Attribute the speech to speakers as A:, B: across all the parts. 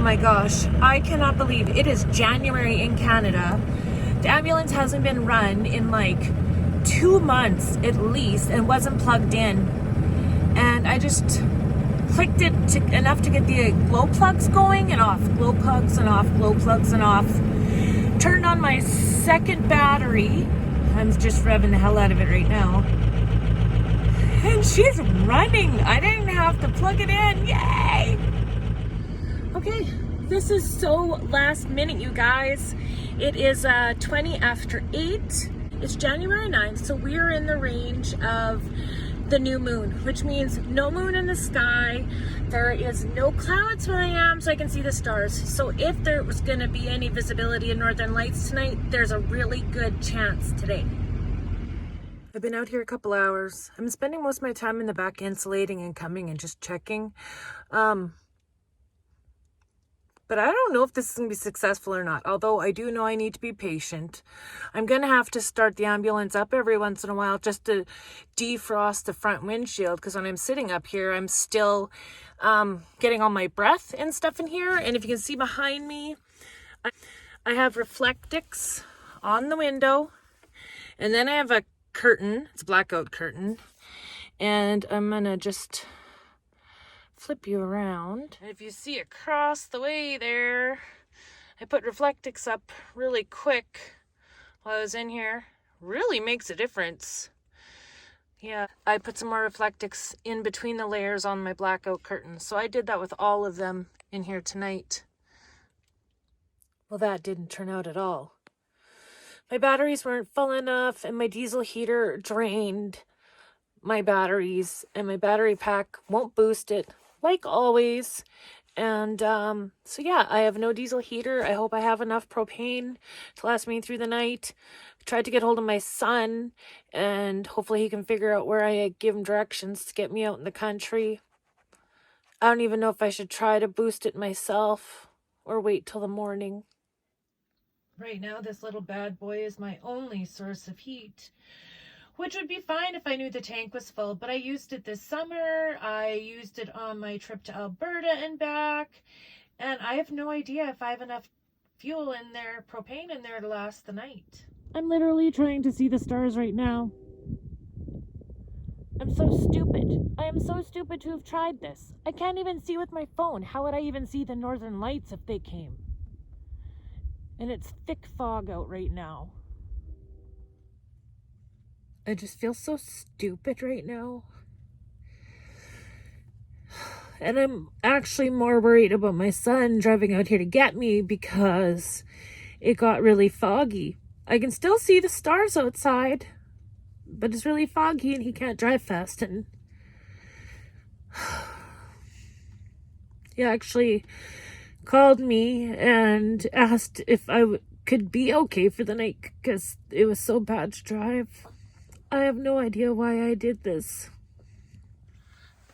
A: my gosh, I cannot believe it is January in Canada. The ambulance hasn't been run in like 2 months at least and wasn't plugged in. And I just clicked it enough to get the glow plugs going and off, glow plugs and off, glow plugs and off. Turned on my second battery. I'm just revving the hell out of it right now. And she's running. I didn't have to plug it in. Yay! Okay, this is so last minute, you guys. It is 20 after 8. It's January 9th, so we are in the range of the new moon, which means no moon in the sky. There is no clouds where I am, so I can see the stars. So if there was going to be any visibility in Northern Lights tonight, there's a really good chance today. I've been out here a couple hours. I'm spending most of my time in the back insulating and coming and just checking. But I don't know if this is going to be successful or not, although I do know I need to be patient. I'm going to have to start the ambulance up every once in a while just to defrost the front windshield, because when I'm sitting up here, I'm still getting all my breath and stuff in here. And if you can see behind me, I have reflectix on the window, and then I have a curtain. It's a blackout curtain, and I'm going to just flip you around. And if you see across the way there, I put reflectix up really quick while I was in here. Really makes a difference. Yeah, I put some more reflectix in between the layers on my blackout curtains. So I did that with all of them in here tonight. Well, that didn't turn out at all. My batteries weren't full enough, and my diesel heater drained my batteries, and my battery pack won't boost it, like always. And so yeah, I have no diesel heater. I hope I have enough propane to last me through the night. I tried to get hold of my son, and hopefully he can figure out where I give him directions to get me out in the country. I don't even know if I should try to boost it myself or wait till the morning. Right now, this little bad boy is my only source of heat, which would be fine if I knew the tank was full, but I used it this summer. I used it on my trip to Alberta and back, and I have no idea if I have enough fuel in there, propane in there, to last the night. I'm literally trying to see the stars right now. I'm so stupid. I am so stupid to have tried this. I can't even see with my phone. How would I even see the northern lights if they came? And it's thick fog out right now. I just feel so stupid right now. And I'm actually more worried about my son driving out here to get me because it got really foggy. I can still see the stars outside, but it's really foggy and he can't drive fast. And he actually called me and asked if I could be okay for the night because it was so bad to drive. I have no idea why I did this.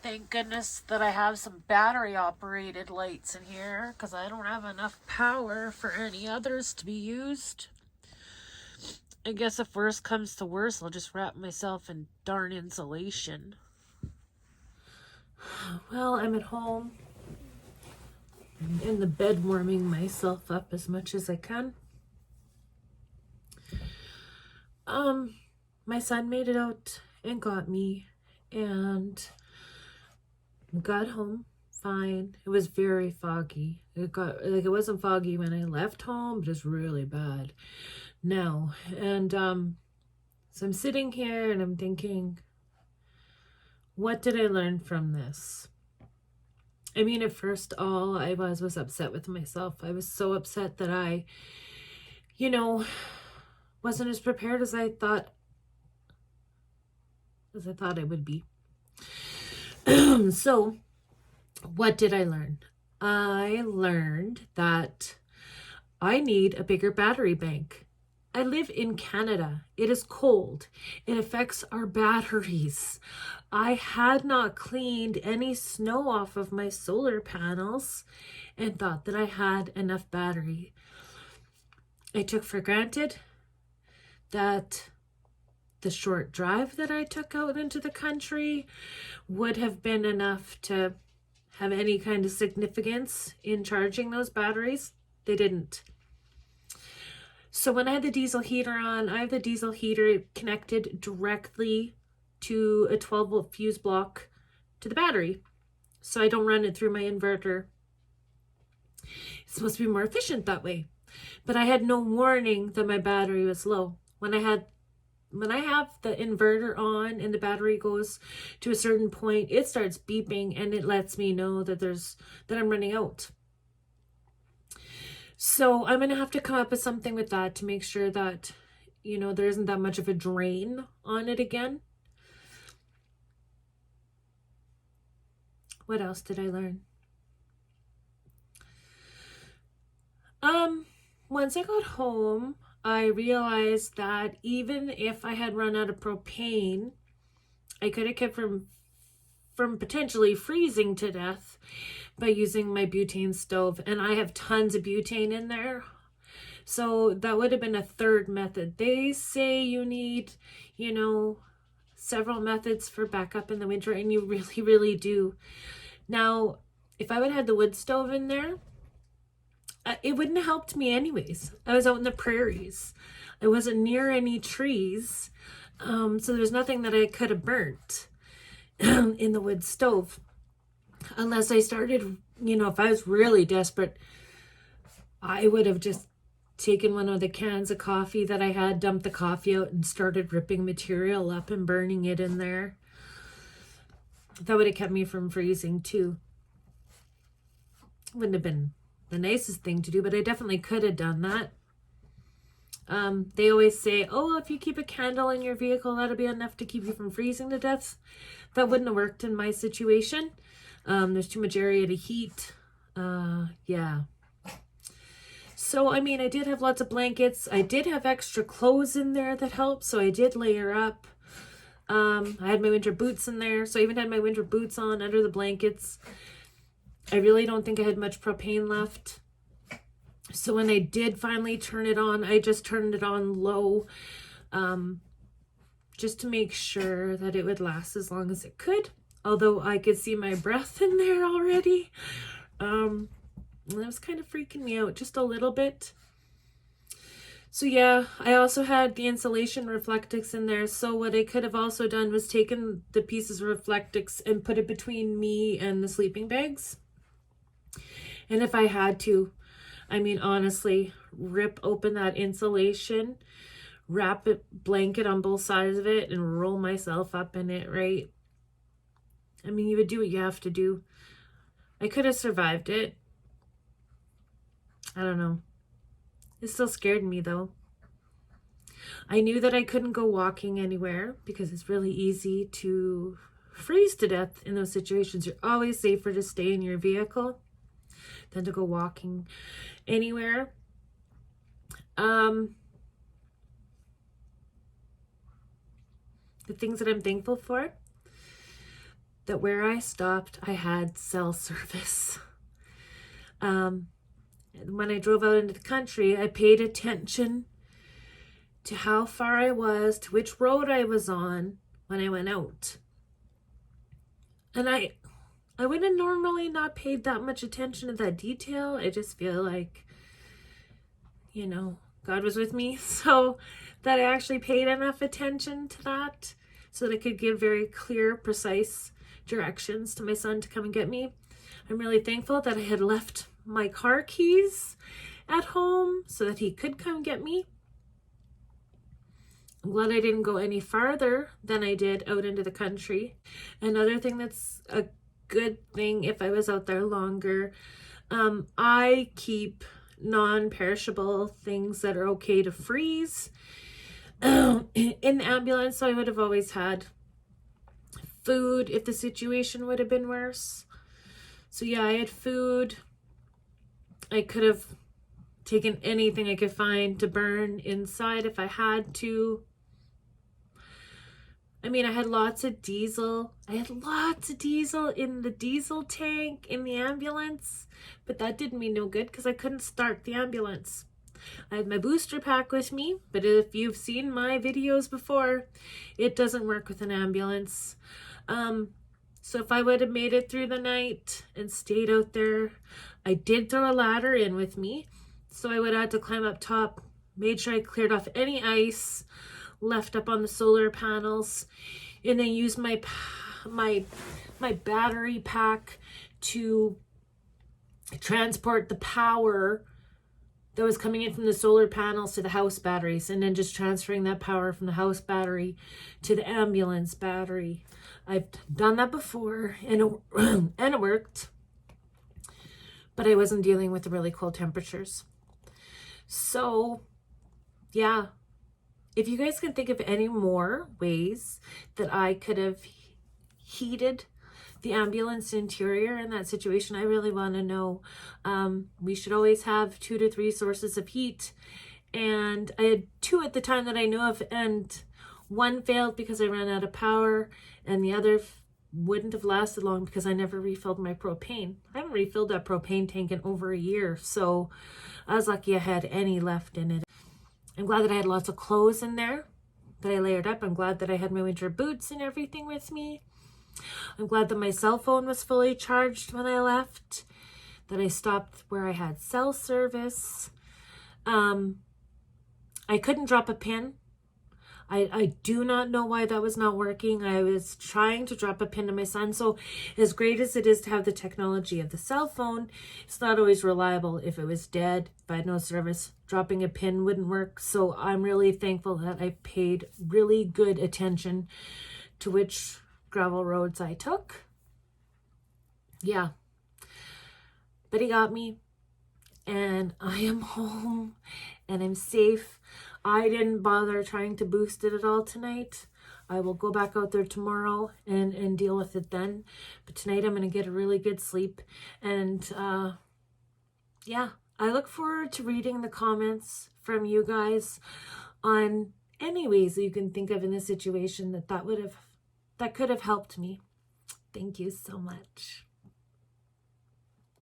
A: Thank goodness that I have some battery operated lights in here, because I don't have enough power for any others to be used. I guess if worst comes to worst, I'll just wrap myself in darn insulation. Well, I'm at home. I'm in the bed warming myself up as much as I can. My son made it out and got me, and got home fine. It was very foggy. It wasn't foggy when I left home, but it's really bad now. And so I'm sitting here and I'm thinking, what did I learn from this? I mean, at first, all I was upset with myself. I was so upset that I, wasn't as prepared as I thought I would be. So, what did I learn? I learned that I need a bigger battery bank. I live in Canada. It is cold. It affects our batteries. I had not cleaned any snow off of my solar panels and thought that I had enough battery. I took for granted that the short drive that I took out into the country would have been enough to have any kind of significance in charging those batteries. They didn't. So when I had the diesel heater on, I have the diesel heater connected directly to a 12-volt fuse block to the battery. So I don't run it through my inverter. It's supposed to be more efficient that way. But I had no warning that my battery was low. When I have the inverter on and the battery goes to a certain point, it starts beeping and it lets me know that I'm running out. So I'm going to have to come up with something with that to make sure that, there isn't that much of a drain on it again. What else did I learn? Once I got home, I realized that even if I had run out of propane, I could have kept from potentially freezing to death by using my butane stove. And I have tons of butane in there. So that would have been a third method. They say you need, several methods for backup in the winter, and you really, really do. Now, if I would have had the wood stove in there, it wouldn't have helped me anyways. I was out in the prairies. I wasn't near any trees. So there's nothing that I could have burnt in the wood stove. Unless I started, if I was really desperate, I would have just taken one of the cans of coffee that I had, dumped the coffee out, and started ripping material up and burning it in there. That would have kept me from freezing too. Wouldn't have been the nicest thing to do, but I definitely could have done that. They always say, oh, if you keep a candle in your vehicle, that'll be enough to keep you from freezing to death. That wouldn't have worked in my situation. There's too much area to heat. Yeah. So, I did have lots of blankets. I did have extra clothes in there that helped, so I did layer up. I had my winter boots in there, so I even had my winter boots on under the blankets. I really don't think I had much propane left. So when I did finally turn it on, I just turned it on low, just to make sure that it would last as long as it could. Although I could see my breath in there already. And that was kind of freaking me out just a little bit. So yeah, I also had the insulation Reflectix in there. So what I could have also done was taken the pieces of Reflectix and put it between me and the sleeping bags. And if I had to, honestly, rip open that insulation, wrap a blanket on both sides of it, and roll myself up in it, right? You would do what you have to do. I could have survived it. I don't know. It still scared me, though. I knew that I couldn't go walking anywhere because it's really easy to freeze to death in those situations. You're always safer to stay in your vehicle than to go walking anywhere. The things that I'm thankful for, that where I stopped, I had cell service. When I drove out into the country, I paid attention to how far I was, to which road I was on when I went out. And I would have normally not paid that much attention to that detail. I just feel like, God was with me. So that I actually paid enough attention to that so that I could give very clear, precise directions to my son to come and get me. I'm really thankful that I had left my car keys at home so that he could come get me. I'm glad I didn't go any farther than I did out into the country. Another thing that's a good thing if I was out there longer, I keep non-perishable things that are okay to freeze in the ambulance. So I would have always had food if the situation would have been worse. So yeah, I had food. I could have taken anything I could find to burn inside if I had to. I had lots of diesel. I had lots of diesel in the diesel tank in the ambulance, but that did me no good because I couldn't start the ambulance. I had my booster pack with me, but if you've seen my videos before, it doesn't work with an ambulance. So if I would have made it through the night and stayed out there, I did throw a ladder in with me. So I would have had to climb up top, made sure I cleared off any ice left up on the solar panels, and then used my battery pack to transport the power that was coming in from the solar panels to the house batteries, and then just transferring that power from the house battery to the ambulance battery. I've done that before, and it worked, but I wasn't dealing with the really cold temperatures. So yeah, if you guys can think of any more ways that I could have heated the ambulance interior in that situation, I really want to know. We should always have 2 to 3 sources of heat, and I had 2 at the time that I know of, and one failed because I ran out of power, and the other wouldn't have lasted long because I never refilled my propane. I haven't refilled that propane tank in over a year, so I was lucky I had any left in it. I'm glad that I had lots of clothes in there that I layered up. I'm glad that I had my winter boots and everything with me. I'm glad that my cell phone was fully charged when I left, that I stopped where I had cell service. I couldn't drop a pin. I do not know why that was not working. I was trying to drop a pin to my son. So as great as it is to have the technology of the cell phone, it's not always reliable. If it was dead, if I had no service, dropping a pin wouldn't work. So I'm really thankful that I paid really good attention to which gravel roads I took. Yeah. But he got me, and I am home, and I'm safe. I didn't bother trying to boost it at all tonight. I will go back out there tomorrow and deal with it then. But tonight I'm going to get a really good sleep. And yeah, I look forward to reading the comments from you guys on any ways that you can think of in this situation that could have helped me. Thank you so much.